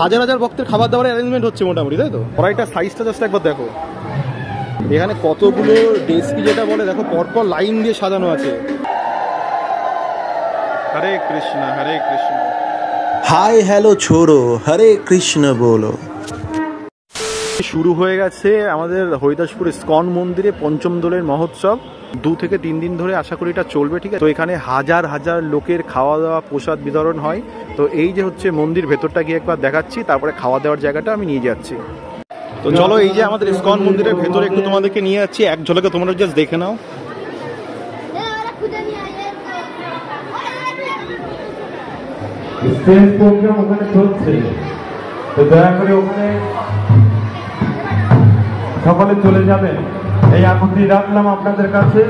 হাজার হাজার ভক্তের খাবার দাবারের অ্যারেঞ্জমেন্ট হচ্ছে মোটামুটি, তাই তো? কড়াইটা সাইজটা জাস্ট একবার দেখো। এখানে কতগুলো ডেস্কি যেটা বলে দেখো, পরপর লাইন দিয়ে সাজানো আছে। হরে কৃষ্ণ হরে কৃষ্ণ। হাই হ্যালো ছোড়ো, হরে কৃষ্ণ বলো। শুরু হয়ে গেছে আমাদের হরিদাসপুর ইস্কন মন্দিরে পঞ্চম দোলের মহোৎসব। 2 থেকে 3 দিন ধরে আশা করি এটা চলবে, ঠিক আছে? তো এখানে হাজার হাজার লোকের খাওয়া দাওয়া প্রসাদ বিতরণ হয়। তো এই যে হচ্ছে মন্দির ভেতরটা গিয়ে একবার দেখাচ্ছি, তারপরে খাওয়া দাওয়ার জায়গাটা আমি নিয়ে যাচ্ছি। তো চলো, এই যে আমাদের ইস্কন মন্দিরের ভেতরে একটু তোমাদেরকে নিয়ে যাচ্ছি, এক ঝলকে তোমরা জাস্ট দেখে নাও। স্টেজ প্রোগ্রাম ওখানে চলছে, তো দয়া করে ওখানে সকলে চলে যাবেন, এই আকুতি রাখলাম আপনাদের কাছে।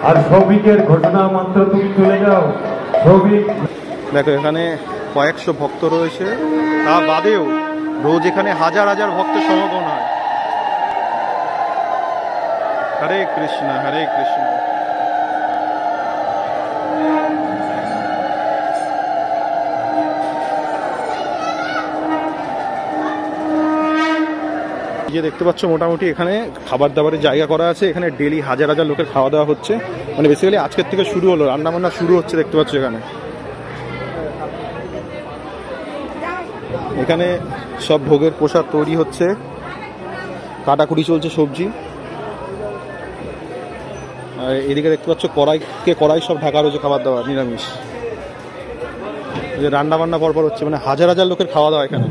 আর সৌভিকের ঘটনা মাত্র তুমি চলে যাও। সৌভিক দেখো, এখানে কয়েকশো ভক্ত রয়েছে, তা বাদেও রোজ এখানে হাজার হাজার ভক্তের সমাগম হয়। হরে কৃষ্ণ হরে কৃষ্ণ। যে দেখতে পাচ্ছ, মোটামুটি এখানে খাবার দাবারের জায়গা করা আছে। এখানে ডেলি হাজার হাজার লোকের খাওয়া দাওয়া হচ্ছে, মানে বেসিক্যালি আজকের থেকে শুরু হলো, রান্না বান্না শুরু হচ্ছে, দেখতে পাচ্ছ। এখানে সব ভোগের প্রসাদ তৈরি হচ্ছে, কাটাকুটি চলছে সবজি। আর এদিকে দেখতে পাচ্ছ কড়াই সব ঢাকা রয়েছে খাবার দাবার, নিরামিষ। যে রান্না বান্না পরপর হচ্ছে, মানে হাজার হাজার লোকের খাওয়া দাওয়া এখানে।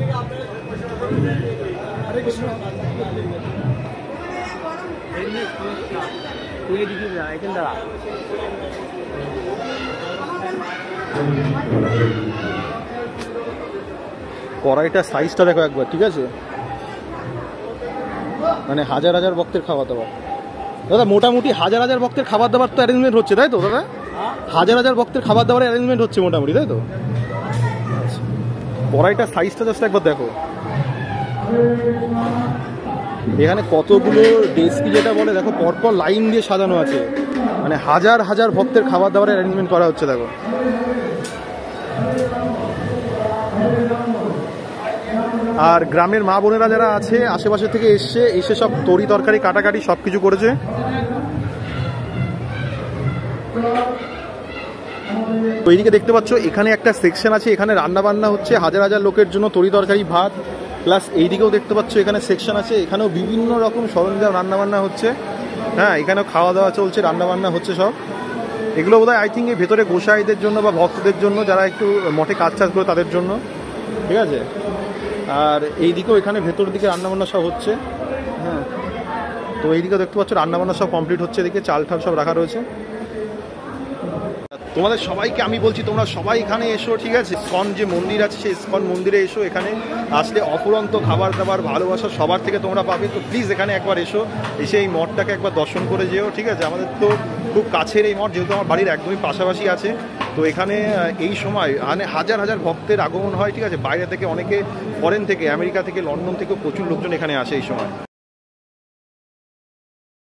কড়াইটা সাইজটা দেখো একবার, ঠিক আছে? মানে হাজার হাজার ভক্তের খাওয়া দাওয়া। দাদা, মোটামুটি হাজার হাজার ভক্তের খাবার দাবার তো অ্যারেঞ্জমেন্ট হচ্ছে, তাই তো দাদা? হাজার হাজার ভক্তের খাবার দাবার অ্যারেঞ্জমেন্ট হচ্ছে মোটামুটি, তাই তো? কড়াইটা সাইজটা জাস্ট একবার দেখো। এখানে কতগুলো ডেস্কি যেটা বলে দেখো, পরপর লাইন দিয়ে সাজানো আছে, মানে হাজার হাজার ভক্তের খাবার দাবারের অ্যারেঞ্জমেন্ট করা হচ্ছে, দেখো। আর গ্রামের মা বোনেরা যারা আছে আশেপাশে থেকে এসে সব তরি তরকারি কাটাকাটি সব কিছু করেছে। তো এইদিকে দেখতে পাচ্ছ, এখানে একটা সেকশন আছে, এখানে রান্না বান্না হচ্ছে হাজার হাজার লোকের জন্য, তরি তরকারি ভাত। প্লাস এইদিকেও দেখতে পাচ্ছ এখানে সেকশন আছে, এখানেও বিভিন্ন রকম সরঞ্জাম রান্না বান্না হচ্ছে। হ্যাঁ, এখানেও খাওয়া দাওয়া চলছে, রান্না বান্না হচ্ছে সব। এগুলো বোধহয় আই থিঙ্ক এই ভেতরে গোসাইদের জন্য বা ভক্তদের জন্য, যারা একটু মঠে কাজ টাজ করে তাদের জন্য, ঠিক আছে? আর এইদিকেও এখানে ভেতর দিকে রান্নাবান্না সব হচ্ছে। হ্যাঁ, তো এইদিকেও দেখতে পাচ্ছ রান্নাবান্না সব কমপ্লিট হচ্ছে, এদিকে চাল ঠাল সব রাখা রয়েছে। তোমাদের সবাইকে আমি বলছি, তোমরা সবাই এখানে এসো, ঠিক আছে? ইস্কন যে মন্দির আছে, সেই ইস্কন মন্দিরে এসো। এখানে আসলে অফুরন্ত খাবার দাবার, ভালোবাসা সবার থেকে তোমরা পাবে। তো প্লিজ এখানে একবার এসো, এসে এই মঠটাকে একবার দর্শন করে যেও, ঠিক আছে? আমাদের তো খুব কাছের এই মঠ, যেহেতু আমার বাড়ির একদমই পাশাপাশি আছে। তো এখানে এই সময় মানে হাজার হাজার ভক্তের আগমন হয়, ঠিক আছে? বাইরে থেকে অনেকে, ফরেন থেকে, আমেরিকা থেকে, লন্ডন থেকেও প্রচুর লোকজন এখানে আসে এই সময়।